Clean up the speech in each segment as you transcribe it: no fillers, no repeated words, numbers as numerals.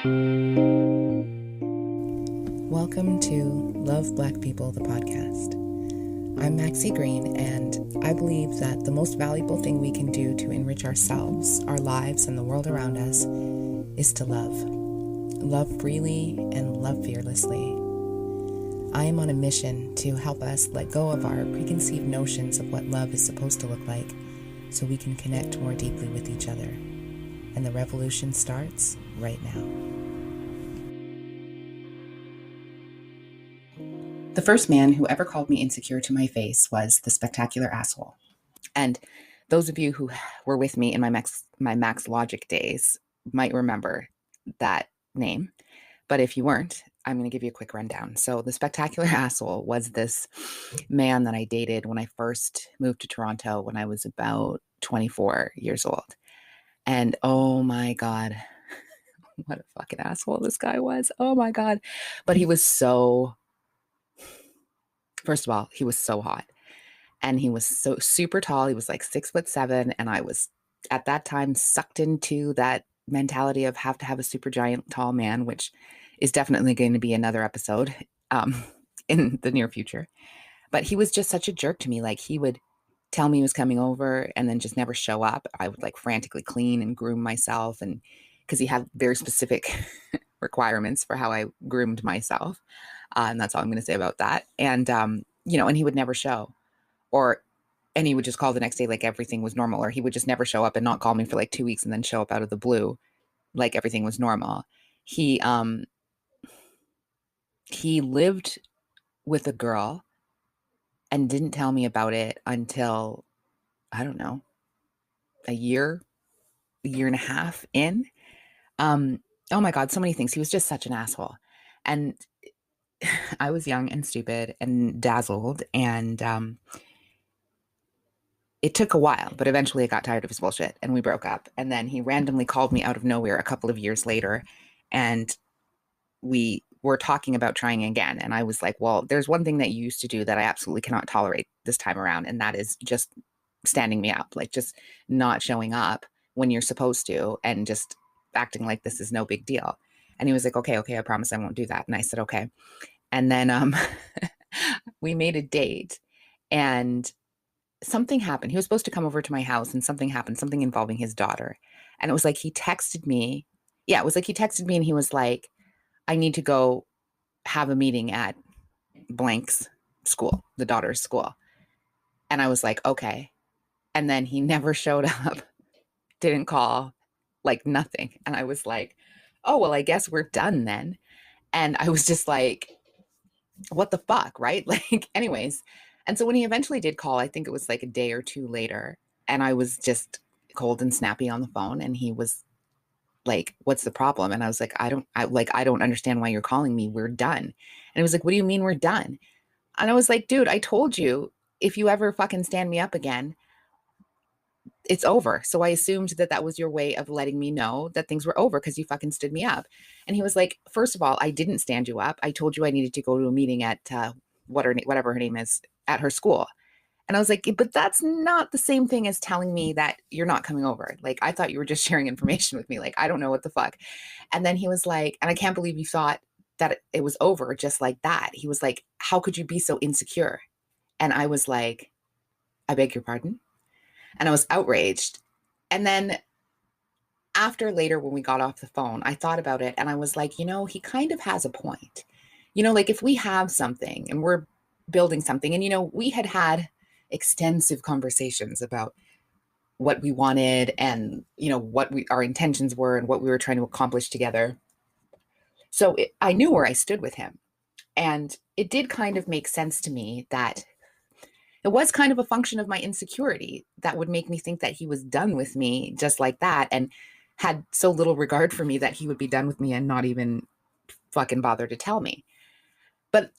Welcome to Love Black People, the podcast. I'm Maxie Green, and I believe that the most valuable thing we can do to enrich ourselves, our lives, and the world around us is to love. Love freely and love fearlessly. I am on a mission to help us let go of our preconceived notions of what love is supposed to look like so we can connect more deeply with each other. And the revolution starts right now. The first man who ever called me insecure to my face was the spectacular asshole. And those of you who were with me in my Max Logic days might remember that name. But if you weren't, I'm going to give you a quick rundown. So the spectacular asshole was this man that I dated when I first moved to Toronto when I was about 24 years old. And oh my God, what a fucking asshole this guy was. Oh my God. But he was so, first of all, he was so hot. And he was so super tall. He was like 6'7". And I was at that time sucked into that mentality of have to have a super giant tall man, which is definitely going to be another episode in the near future. But he was just such a jerk to me. Like he would tell me he was coming over and then just never show up. I would like frantically clean and groom myself. And because he had very specific requirements for how I groomed myself. And that's all I'm going to say about that. And, and he would never show. And he would just call the next day like everything was normal, or he would just never show up and not call me for like 2 weeks and then show up out of the blue like everything was normal. He lived with a girl and didn't tell me about it until, I don't know, a year and a half in. Oh my God, so many things. He was just such an asshole. And I was young and stupid and dazzled, and it took a while, but eventually I got tired of his bullshit and we broke up. And then he randomly called me out of nowhere a couple of years later, and we were talking about trying again. And I was like, well, there's one thing that you used to do that I absolutely cannot tolerate this time around. And that is just standing me up, like just not showing up when you're supposed to and just acting like this is no big deal. And he was like, okay, I promise I won't do that. And I said, okay. And then we made a date, and something happened. He was supposed to come over to my house, and something happened, something involving his daughter. And it was like he texted me. Yeah, it was like he texted me and he was like, I need to go have a meeting at blank's school, the daughter's school. And I was like, okay. And then he never showed up, didn't call, like nothing. And I was like, oh, well, I guess we're done then. And I was just like, what the fuck, right? Like, anyways. And so when he eventually did call, I think it was like a day or two later, and I was just cold and snappy on the phone, and he was like, what's the problem? And I was like, I don't understand why you're calling me. We're done. And he was like, what do you mean we're done? And I was like, dude, I told you if you ever fucking stand me up again, it's over. So I assumed that that was your way of letting me know that things were over because you fucking stood me up. And he was like, first of all, I didn't stand you up. I told you I needed to go to a meeting at whatever her name is at her school. And I was like, but that's not the same thing as telling me that you're not coming over. Like, I thought you were just sharing information with me. Like, I don't know what the fuck. And then he was like, and I can't believe you thought that it was over just like that. He was like, how could you be so insecure? And I was like, I beg your pardon? And I was outraged. And then after later, when we got off the phone, I thought about it and I was like, he kind of has a point. Like if we have something and we're building something, and, we had extensive conversations about what we wanted and, what our intentions were and what we were trying to accomplish together. So I knew where I stood with him. And it did kind of make sense to me that it was kind of a function of my insecurity that would make me think that he was done with me just like that, and had so little regard for me that he would be done with me and not even fucking bother to tell me. But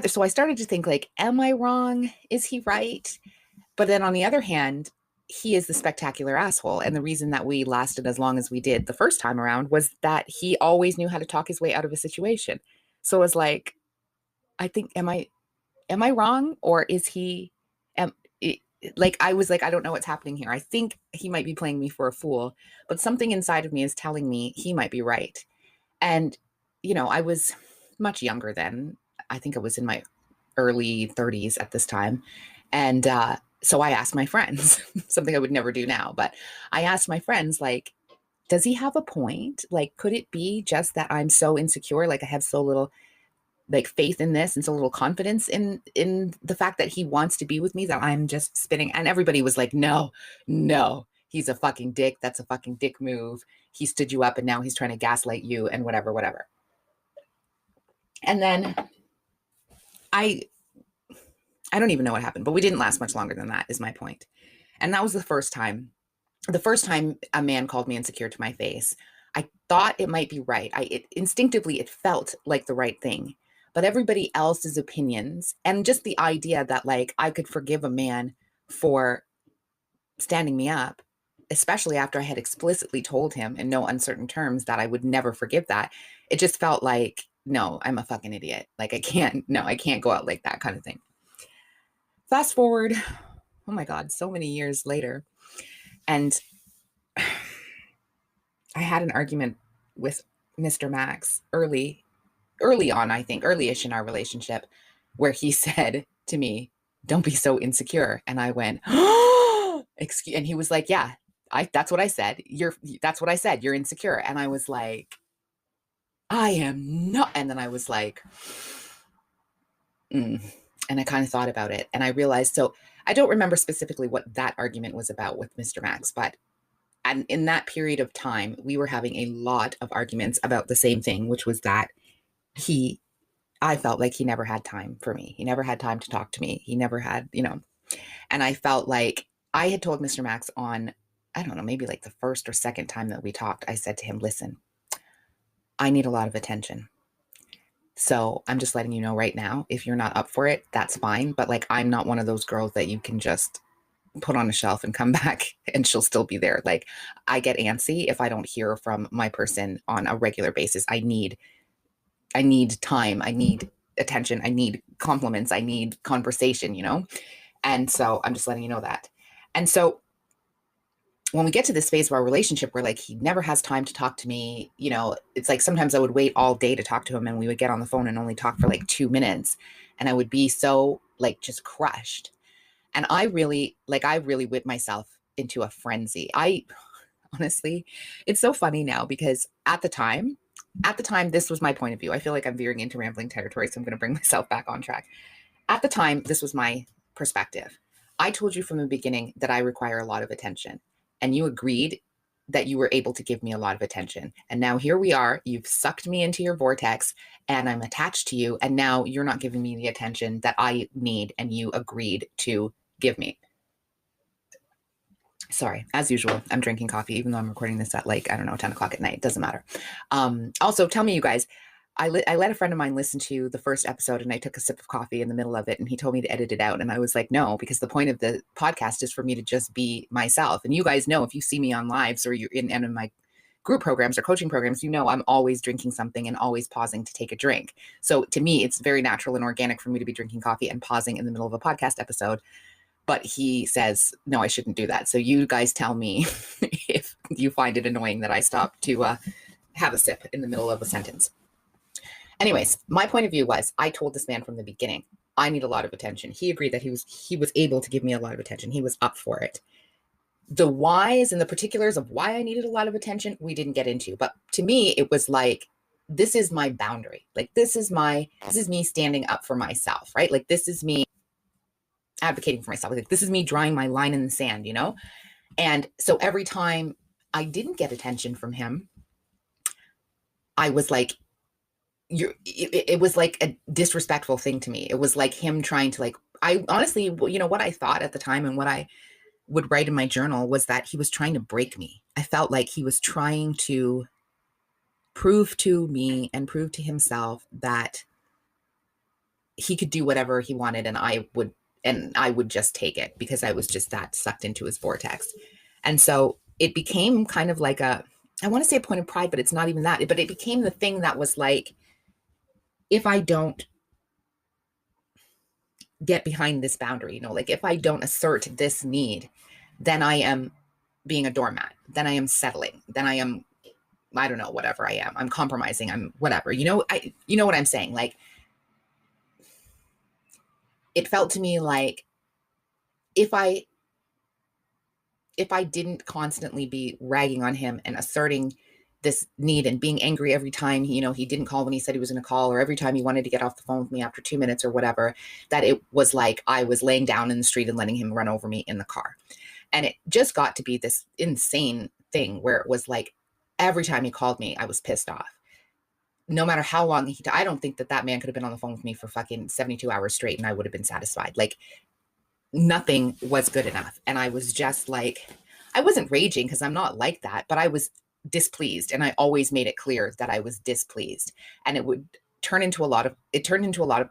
so I started to think like, am I wrong? Is he right? But then on the other hand, he is the spectacular asshole. And the reason that we lasted as long as we did the first time around was that he always knew how to talk his way out of a situation. So it was like, I think, am I wrong? Or is he, I was like, I don't know what's happening here. I think he might be playing me for a fool, but something inside of me is telling me he might be right. And, I was much younger then. I think I was in my early 30s at this time. And so I asked my friends, something I would never do now, but I asked my friends, like, does he have a point? Like, could it be just that I'm so insecure? Like, I have so little like faith in this and so little confidence in the fact that he wants to be with me that I'm just spinning. And everybody was like, no, no, he's a fucking dick. That's a fucking dick move. He stood you up and now he's trying to gaslight you and whatever, whatever. And then I I don't even know what happened, but we didn't last much longer than that, is my point. And that was the first time. The first time a man called me insecure to my face. I thought it might be right. Instinctively it felt like the right thing. But everybody else's opinions and just the idea that like I could forgive a man for standing me up, especially after I had explicitly told him in no uncertain terms that I would never forgive that. It just felt like, no, I'm a fucking idiot. Like I can't go out like that kind of thing. Fast forward, oh my God, so many years later. And I had an argument with Mr. Max early on, I think, early-ish in our relationship, where he said to me, "Don't be so insecure." And I went, "Oh, excuse," and he was like, "Yeah, that's what I said. That's what I said. You're insecure." And I was like, "I am not." And then I was like, and I kind of thought about it and I realized, so I don't remember specifically what that argument was about with Mr. Max, but and in that period of time, we were having a lot of arguments about the same thing, which was that he I felt like he never had time for me. He never had time to talk to me. He never had, and I felt like I had told Mr. Max on, I don't know, maybe like the first or second time that we talked, I said to him, "Listen, I need a lot of attention. So I'm just letting you know right now, if you're not up for it, that's fine. But like, I'm not one of those girls that you can just put on a shelf and come back and she'll still be there. Like, I get antsy if I don't hear from my person on a regular basis. I need time. I need attention. I need compliments. I need conversation. And so I'm just letting you know that. And so when we get to this phase of our relationship where like he never has time to talk to me, it's like sometimes I would wait all day to talk to him and we would get on the phone and only talk for like 2 minutes. And I would be so like just crushed. And I really whipped myself into a frenzy. I honestly, it's so funny now because at the time, this was my point of view. I feel like I'm veering into rambling territory, so I'm going to bring myself back on track. At the time, this was my perspective. I told you from the beginning that I require a lot of attention, and you agreed that you were able to give me a lot of attention. And now here we are, you've sucked me into your vortex, and I'm attached to you, and now you're not giving me the attention that I need, and you agreed to give me. Sorry, as usual, I'm drinking coffee, even though I'm recording this at like, I don't know, 10 o'clock at night. It doesn't matter. Also, tell me, you guys, I let a friend of mine listen to the first episode and I took a sip of coffee in the middle of it and he told me to edit it out. And I was like, no, because the point of the podcast is for me to just be myself. And you guys know, if you see me on lives or you're in my group programs or coaching programs, I'm always drinking something and always pausing to take a drink. So to me, it's very natural and organic for me to be drinking coffee and pausing in the middle of a podcast episode. But he says, no, I shouldn't do that. So you guys tell me if you find it annoying that I stop to have a sip in the middle of a sentence. Anyways, my point of view was I told this man from the beginning, I need a lot of attention. He agreed that he was able to give me a lot of attention. He was up for it. The whys and the particulars of why I needed a lot of attention, we didn't get into. But to me, it was like, this is my boundary. Like, this is me standing up for myself, right? Like, this is me advocating for myself. Like, this is me drawing my line in the sand, And so every time I didn't get attention from him, I was like, it was like a disrespectful thing to me. It was like him trying to like, I honestly, what I thought at the time and what I would write in my journal was that he was trying to break me. I felt like he was trying to prove to me and prove to himself that he could do whatever he wanted and I would just take it because I was just that sucked into his vortex. And so it became kind of like I want to say a point of pride, but it's not even that. But it became the thing that was like, if I don't get behind this boundary, like if I don't assert this need, then I am being a doormat. Then I am settling. Then I am I don't know, whatever I am. I'm compromising. I'm whatever. You know what I'm saying? Like, it felt to me like if I if I didn't constantly be ragging on him and asserting this need and being angry every time he didn't call when he said he was going to call, or every time he wanted to get off the phone with me after 2 minutes or whatever, that it was like I was laying down in the street and letting him run over me in the car. And it just got to be this insane thing where it was like every time he called me, I was pissed off. No matter how long I don't think that man could have been on the phone with me for fucking 72 hours straight and I would have been satisfied. Like, nothing was good enough. And I was just like, I wasn't raging because I'm not like that, but I was displeased. And I always made it clear that I was displeased. And it turned into a lot of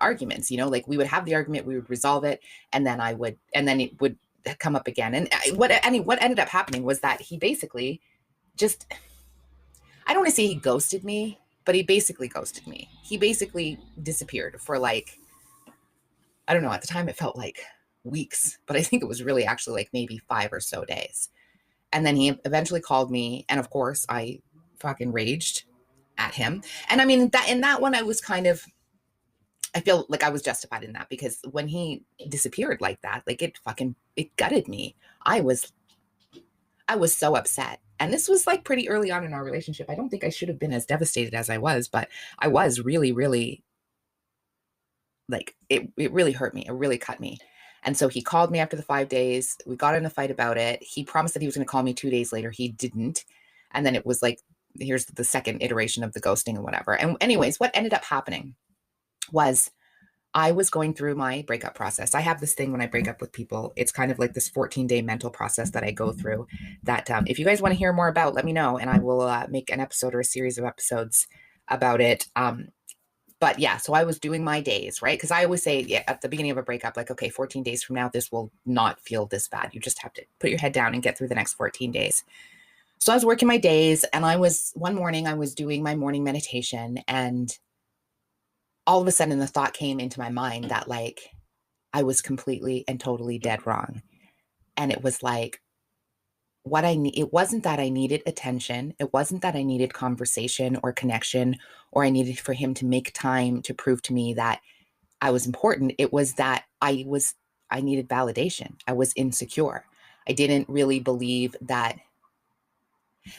arguments, like we would have the argument, we would resolve it. And then it would come up again. And what ended up happening was that he basically just, I don't want to say he ghosted me, but he basically ghosted me. He basically disappeared for like, I don't know, at the time it felt like weeks, but I think it was really actually like maybe 5 or so days. And then he eventually called me. And of course I fucking raged at him. And I mean, in that one, I feel like I was justified in that, because when he disappeared like that, like it gutted me. I was so upset. And this was like pretty early on in our relationship. I don't think I should have been as devastated as I was, but I was really, really, like, it really hurt me. It really cut me. And so he called me after the 5 days. We got in a fight about it. He promised that he was going to call me 2 days later. He didn't. And then it was like, here's the second iteration of the ghosting and whatever. And anyways, what ended up happening was I was going through my breakup process. I have this thing when I break up with people. It's kind of like this 14-day mental process that I go through that if you guys want to hear more about, let me know. And I will make an episode or a series of episodes about it. But yeah, so I was doing my days, right? Because I always say at the beginning of a breakup, like, okay, 14 days from now, this will not feel this bad. You just have to put your head down and get through the next 14 days. So I was working my days, and one morning I was doing my morning meditation, and all of a sudden the thought came into my mind that like I was completely and totally dead wrong. And it was like, it wasn't that I needed attention. It wasn't that I needed conversation or connection, or I needed for him to make time to prove to me that I was important. It was that I needed validation. I was insecure. I didn't really believe that,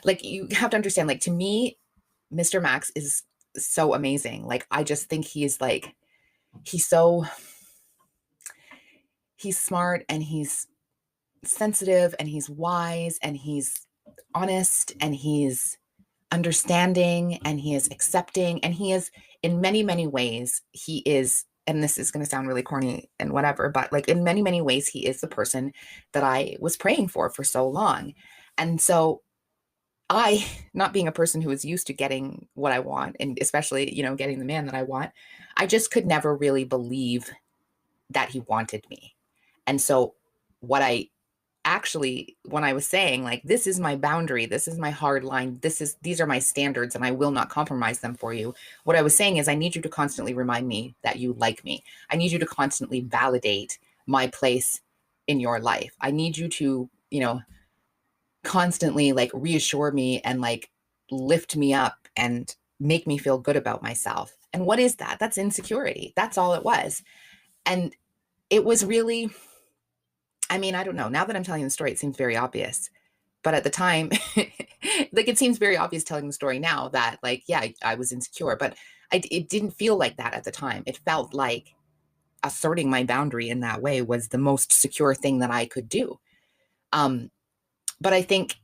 like, you have to understand, like, to me, Mr. Max is so amazing. Like, I just think he's smart, and he's sensitive, and he's wise, and he's honest, and he's understanding, and he is accepting, and he is, in many, many ways, he is, and this is going to sound really corny and whatever, but like in many, many ways, he is the person that I was praying for so long. And so I, not being a person who is used to getting what I want, and especially, getting the man that I want, I just could never really believe that he wanted me. And so what I actually, when I was saying like, this is my boundary, this is my hard line, these are my standards, and I will not compromise them for you. What I was saying is, I need you to constantly remind me that you like me. I need you to constantly validate my place in your life. I need you to, constantly like reassure me and like lift me up and make me feel good about myself. And what is that? That's insecurity. That's all it was. And it was really, I mean, I don't know. Now that I'm telling the story, it seems very obvious. But at the time, like, it seems very obvious telling the story now that, like, yeah, I was insecure, but it didn't feel like that at the time. It felt like asserting my boundary in that way was the most secure thing that I could do. But I think,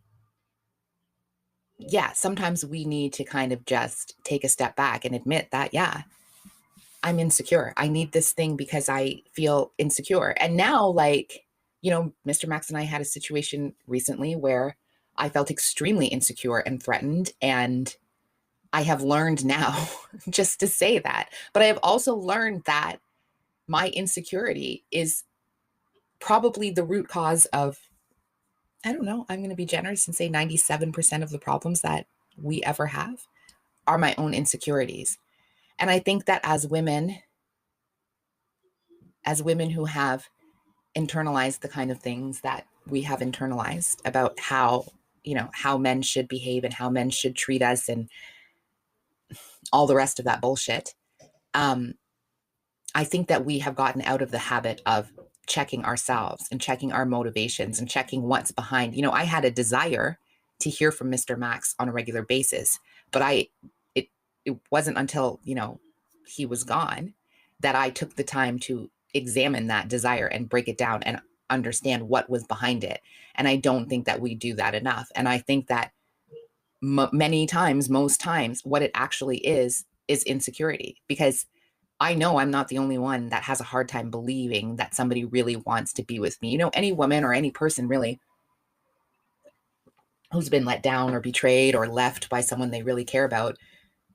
yeah, sometimes we need to kind of just take a step back and admit that, yeah, I'm insecure. I need this thing because I feel insecure. And now, like, Mr. Max and I had a situation recently where I felt extremely insecure and threatened. And I have learned now just to say that. But I have also learned that my insecurity is probably the root cause of, I don't know, I'm going to be generous and say 97% of the problems that we ever have are my own insecurities. And I think that as women who have internalized the kind of things that we have internalized about how, how men should behave and how men should treat us and all the rest of that bullshit. I think that we have gotten out of the habit of checking ourselves and checking our motivations and checking what's behind. I had a desire to hear from Mr. Max on a regular basis, but it wasn't until, he was gone that I took the time to examine that desire and break it down and understand what was behind it. And I don't think that we do that enough. And I think that many times, most times, what it actually is insecurity, because I know I'm not the only one that has a hard time believing that somebody really wants to be with me. Any woman or any person really who's been let down or betrayed or left by someone they really care about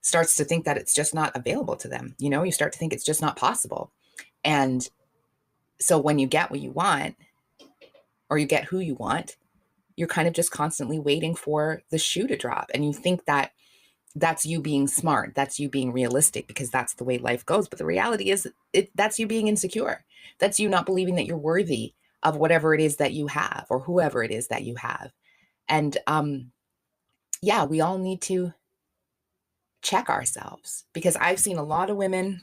starts to think that it's just not available to them. You start to think it's just not possible. And so when you get what you want, or you get who you want, you're kind of just constantly waiting for the shoe to drop. And you think that that's you being smart, that's you being realistic, because that's the way life goes. But the reality is that's you being insecure. That's you not believing that you're worthy of whatever it is that you have or whoever it is that you have. And yeah, we all need to check ourselves, because I've seen a lot of women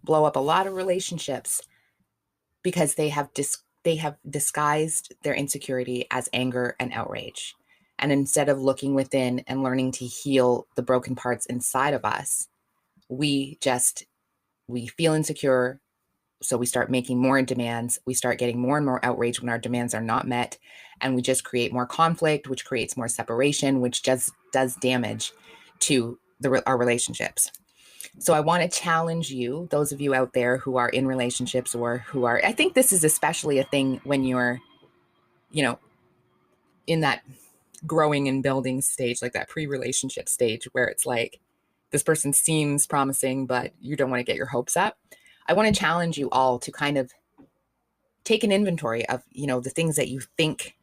blow up a lot of relationships because they have disguised their insecurity as anger and outrage. And instead of looking within and learning to heal the broken parts inside of us, we feel insecure. So we start making more our we start getting more and more outraged when our demands are not met. And we just create more conflict, which creates more separation, which just does damage to our relationships. So I want to challenge you, those of you out there who are in relationships or I think this is especially a thing when you're, in that growing and building stage, like that pre-relationship stage where it's like, this person seems promising, but you don't want to get your hopes up. I want to challenge you all to kind of take an inventory of, the things that you think,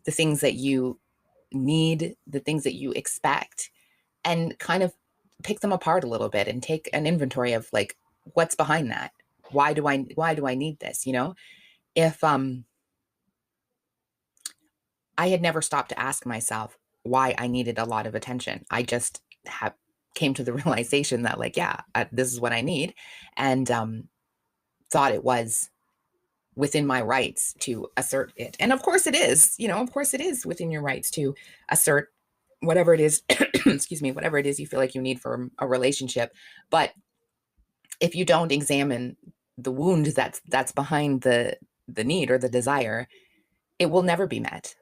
the things that you need, the things that you expect, and kind of pick them apart a little bit and take an inventory of like, what's behind that? Why do I need this? If I had never stopped to ask myself why I needed a lot of attention. I just came to the realization that like, yeah, this is what I need. And thought it was within my rights to assert it. And of course it is, within your rights to assert whatever it is, excuse me, whatever it is you feel like you need for a relationship. But if you don't examine the wound that's behind the need or the desire, it will never be met.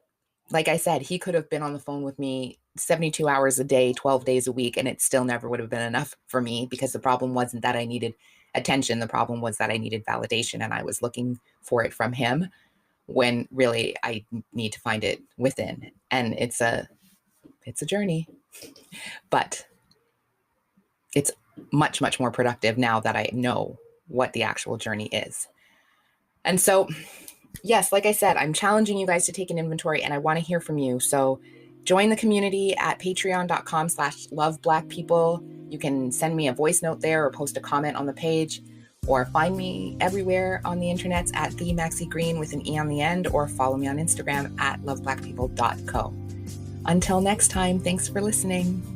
Like I said, he could have been on the phone with me 72 hours a day, 12 days a week, and it still never would have been enough for me, because the problem wasn't that I needed attention. The problem was that I needed validation, and I was looking for it from him when really I need to find it within. And it's a journey, but it's much, much more productive now that I know what the actual journey is. And so, yes, like I said, I'm challenging you guys to take an inventory, and I want to hear from you. So join the community at patreon.com/loveblackpeople. You can send me a voice note there or post a comment on the page, or find me everywhere on the internet at the Maxi Green with an E on the end, or follow me on Instagram at loveblackpeople.co. Until next time, thanks for listening.